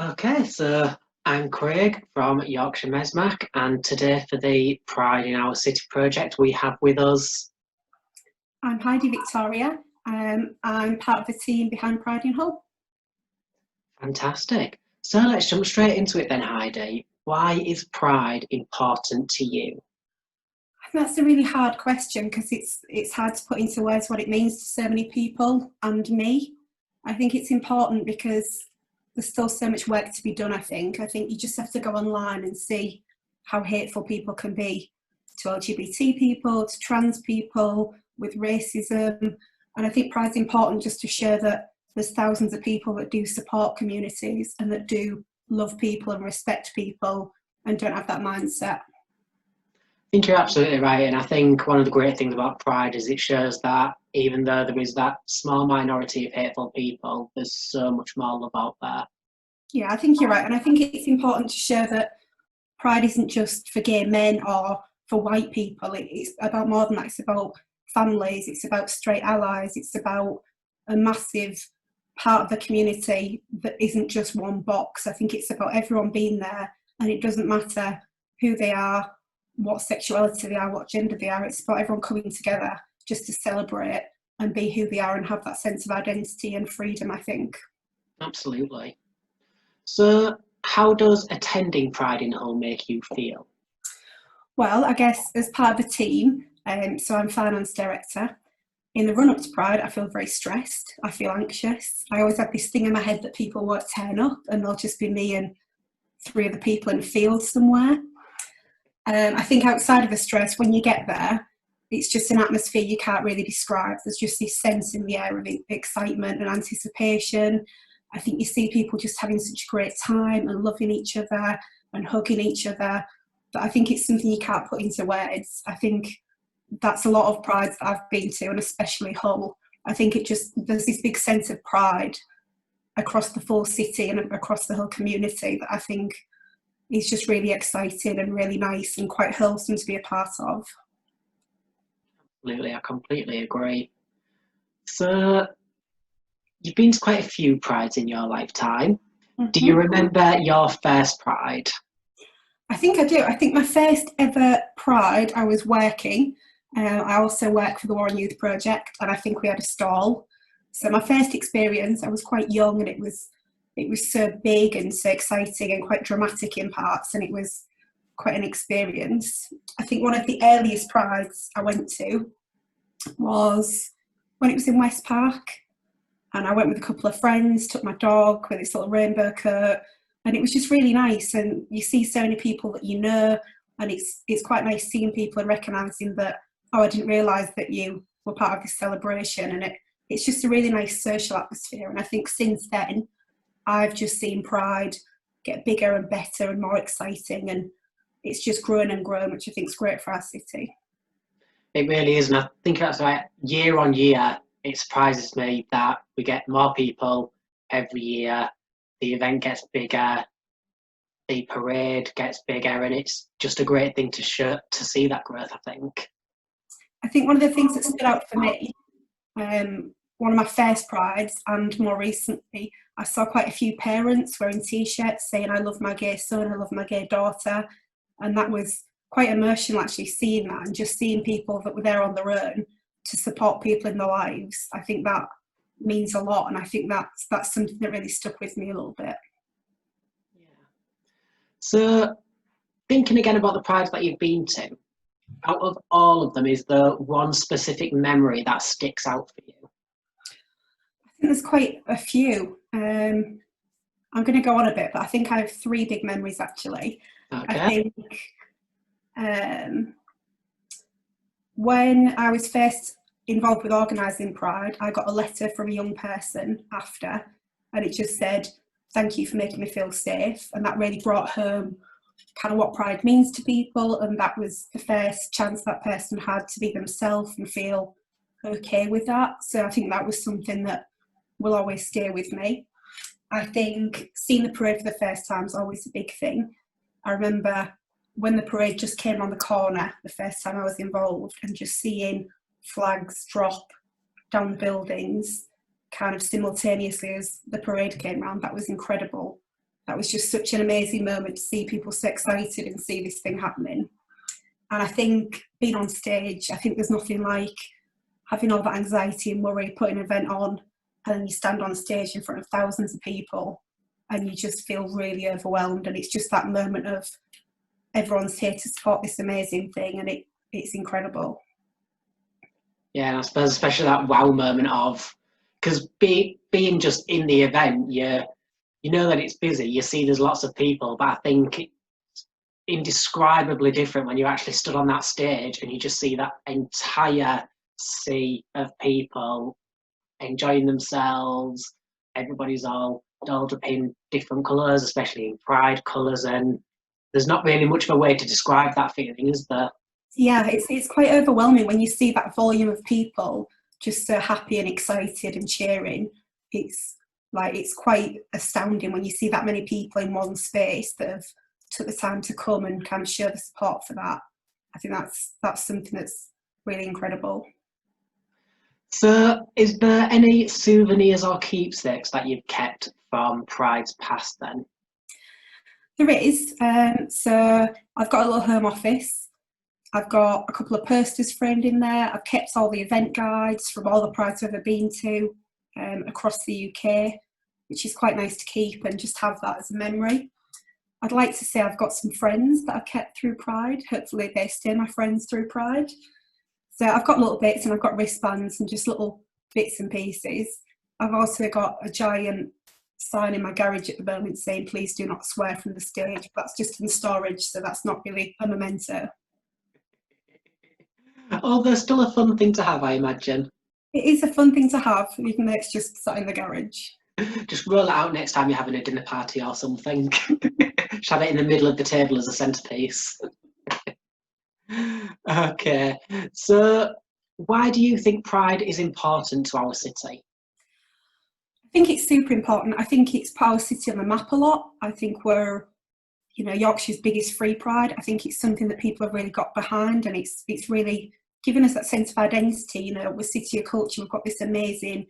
Okay, so I'm Craig from Yorkshire Mesmac, and today for the Pride in Our City project, we have with us. I'm Heidi-Victoria. I'm part of the team behind Pride in Hull. Fantastic. So let's jump straight into it then, Heidi. Why is Pride important to you? That's a really hard question because it's hard to put into words what it means to so many people and me. I think it's important because there's still so much work to be done. I think you just have to go online and see how hateful people can be to LGBT people, to trans people, with racism. And I think Pride's important just to show that there's thousands of people that do support communities and that do love people and respect people and don't have that mindset. I think you're absolutely right, and I think one of the great things about Pride is it shows that even though there is that small minority of hateful people, there's so much more love out there. Yeah, I think you're right. And I think it's important to show that Pride isn't just for gay men or for white people. It's about more than that. It's about families, it's about straight allies, it's about a massive part of the community that isn't just one box. I think it's about everyone being there, and it doesn't matter who they are, what sexuality they are, what gender they are. It's about everyone coming together just to celebrate and be who they are and have that sense of identity and freedom, I think. Absolutely. So, how does attending Pride in Hull make you feel? Well, I guess as part of the team, so I'm finance director. In the run up to Pride, I feel very stressed. I feel anxious. I always have this thing in my head that people won't turn up and there'll just be me and three other people in a field somewhere. I think outside of the stress, when you get there, it's just an atmosphere you can't really describe. There's just this sense in the air of excitement and anticipation. I think you see people just having such a great time and loving each other and hugging each other. But I think it's something you can't put into words. I think that's a lot of prides that I've been to, and especially Hull. I think there's this big sense of pride across the full city and across the whole community that I think is just really exciting and really nice and quite wholesome to be a part of. Absolutely, I completely agree. So, you've been to quite a few prides in your lifetime. Do you Mm-hmm. remember your first pride? I think I do. I think my first ever Pride, I was working. I also work for the War on Youth Project, and I think we had a stall. So my first experience, I was quite young, and it was so big and so exciting and quite dramatic in parts, and it was quite an experience. I think one of the earliest Prides I went to was when it was in West Park, and I went with a couple of friends, took my dog with its little rainbow coat, and it was just really nice. And you see so many people that you know, and it's quite nice seeing people and recognising that, oh, I didn't realise that you were part of this celebration, and it's just a really nice social atmosphere. And I think since then, I've just seen Pride get bigger and better and more exciting, and it's just grown and grown, which I think is great for our city. It really is, and I think that's right. Year on year, it surprises me that we get more people every year. The event gets bigger, the parade gets bigger, and it's just a great thing to see that growth, I think. I think one of the things that stood out for me, one of my first prides, and more recently, I saw quite a few parents wearing T-shirts saying, I love my gay son, I love my gay daughter. And that was quite emotional, actually, seeing that and just seeing people that were there on their own to support people in their lives. I think that means a lot. And I think that's something that really stuck with me a little bit. Yeah. So, thinking again about the prides that you've been to, out of all of them, is there one specific memory that sticks out for you? I think there's quite a few. I'm going to go on a bit, but I think I have three big memories actually. I Okay. think when I was first involved with organising Pride, I got a letter from a young person after, and it just said, thank you for making me feel safe. And that really brought home kind of what Pride means to people, and that was the first chance that person had to be themselves and feel okay with that. So I think that was something that will always stay with me. I think seeing the parade for the first time is always a big thing. I remember when the parade just came on the corner the first time I was involved, and just seeing flags drop down the buildings kind of simultaneously as the parade came round. That was incredible. that was just such an amazing moment to see people so excited and see this thing happening. And I think being on stage, I think there's nothing like having all that anxiety and worry, putting an event on, and then you stand on stage in front of thousands of people and you just feel really overwhelmed. And it's just that moment of everyone's here to support this amazing thing, and it's incredible. Yeah, and I suppose especially that wow moment of, because being just in the event, you know that it's busy, you see there's lots of people, but I think it's indescribably different when you actually stood on that stage and you just see that entire sea of people enjoying themselves. Everybody's all dolled up in different colours, especially in pride colours, and there's not really much of a way to describe that feeling, is there? Yeah, it's quite overwhelming when you see that volume of people just so happy and excited and cheering. It's quite astounding when you see that many people in one space that have took the time to come and kind of show the support for that. I think that's something that's really incredible. So, is there any souvenirs or keepsakes that you've kept from Pride's past then? There is. So I've got a little home office. I've got a couple of posters framed in there. I've kept all the event guides from all the Prides I've ever been to across the UK, which is quite nice to keep and just have that as a memory. I'd like to say I've got some friends that I've kept through Pride. Hopefully they stay my friends through Pride. So I've got little bits, and I've got wristbands and just little bits and pieces. I've also got a giant sign in my garage at the moment saying please do not swear from the stage. That's just in storage, so that's not really a memento. Oh, there's still a fun thing to have, I imagine. It is a fun thing to have, even though it's just sat in the garage. Just roll it out next time you're having a dinner party or something. Just have it in the middle of the table as a centerpiece. Okay, so why do you think Pride is important to our city? I think it's super important. I think it's put our city on the map a lot. I think we're, Yorkshire's biggest free Pride. I think it's something that people have really got behind, and it's really given us that sense of identity. We're City of Culture, we've got this amazing,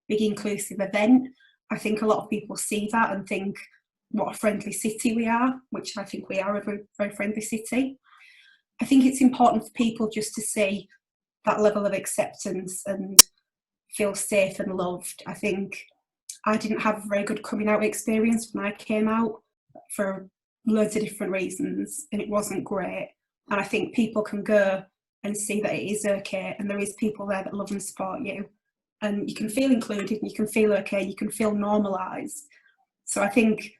big inclusive event. I think a lot of people see that and think what a friendly city we are, which I think we are a very, very friendly city. I think it's important for people just to see that level of acceptance and feel safe and loved. I think I didn't have a very good coming out experience when I came out for loads of different reasons, and it wasn't great. And I think people can go and see that it is okay, and there is people there that love and support you, and you can feel included, and you can feel okay, you can feel normalised. So I think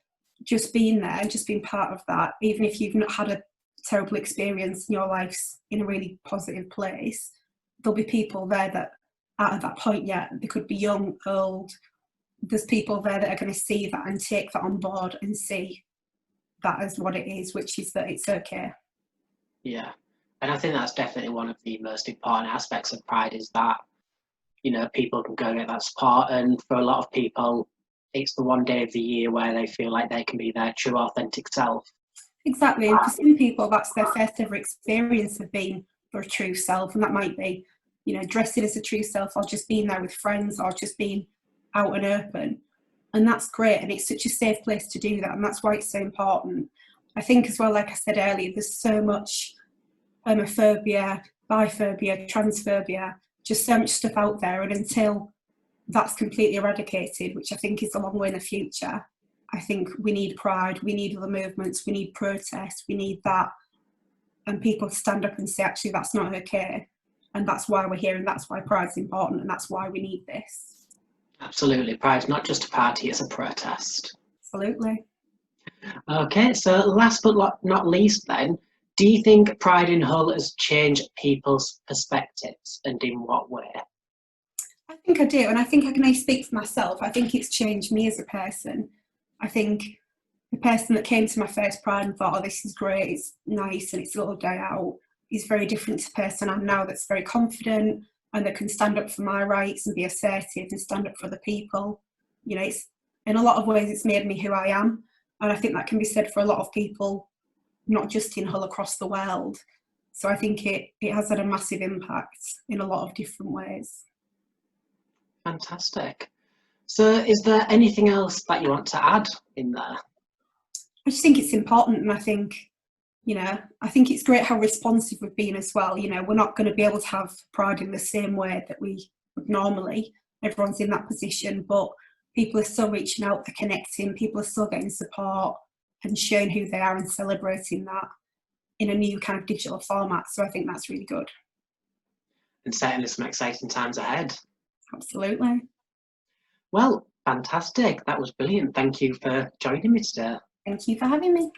just being there and just being part of that, even if you've not had a terrible experience and your life's in a really positive place, there'll be people there that aren't at that point yet. They could be young, old. There's people there that are going to see that and take that on board and see that as what it is, which is that it's okay. Yeah, and I think that's definitely one of the most important aspects of Pride, is that people can go and get that support, and for a lot of people it's the one day of the year where they feel like they can be their true authentic self. Exactly, and for some people that's their first ever experience of being their true self, and that might be dressing as a true self, or just being there with friends, or just being out and open. And that's great, and it's such a safe place to do that, and that's why it's so important. I think as well, like I said earlier, there's so much homophobia, biphobia, transphobia, just so much stuff out there, and until that's completely eradicated, which I think is a long way in the future, I think we need Pride, we need other movements, we need protests, we need that, and people to stand up and say actually that's not okay, and that's why we're here, and that's why Pride's important, and that's why we need this. Absolutely, Pride's not just a party, it's a protest. Absolutely. Okay, so last but not least then, do you think Pride in Hull has changed people's perspectives, and in what way? I think I do, and I think I can only speak for myself. I think it's changed me as a person. I think the person that came to my first Pride and thought, oh, this is great, it's nice, and it's a little day out, is very different to the person I'm now that's very confident and that can stand up for my rights and be assertive and stand up for other people. It's, in a lot of ways, it's made me who I am. And I think that can be said for a lot of people, not just in Hull, across the world. So I think it has had a massive impact in a lot of different ways. Fantastic. So is there anything else that you want to add in there? just think it's important, and I think, you know, I think it's great how responsive we've been as well. You know, we're not going to be able to have Pride in the same way that we would normally. Everyone's in that position, but people are still reaching out, they're connecting, people are still getting support and showing who they are and celebrating that in a new kind of digital format. So I think that's really good. And certainly some exciting times ahead. Absolutely. Well, fantastic. That was brilliant. Thank you for joining me today. Thank you for having me.